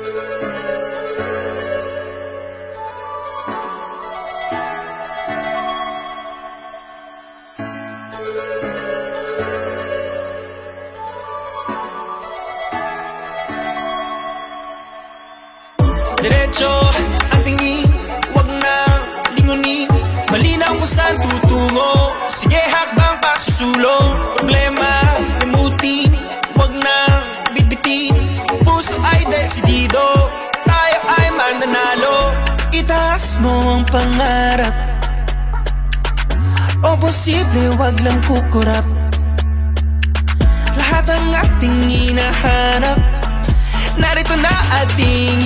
Diretso ang tingin, wag nang lingunin. Malinaw kung saan tutungo. Sige, hakbang pasusulong. Problema, limutin, wag nang bitbitin. Puso ay desidido, tayo ay mananalo. Itaas mo ang pangarap, o posible wag lang kukurap. Lahat ang ating hinahanap, narito na ating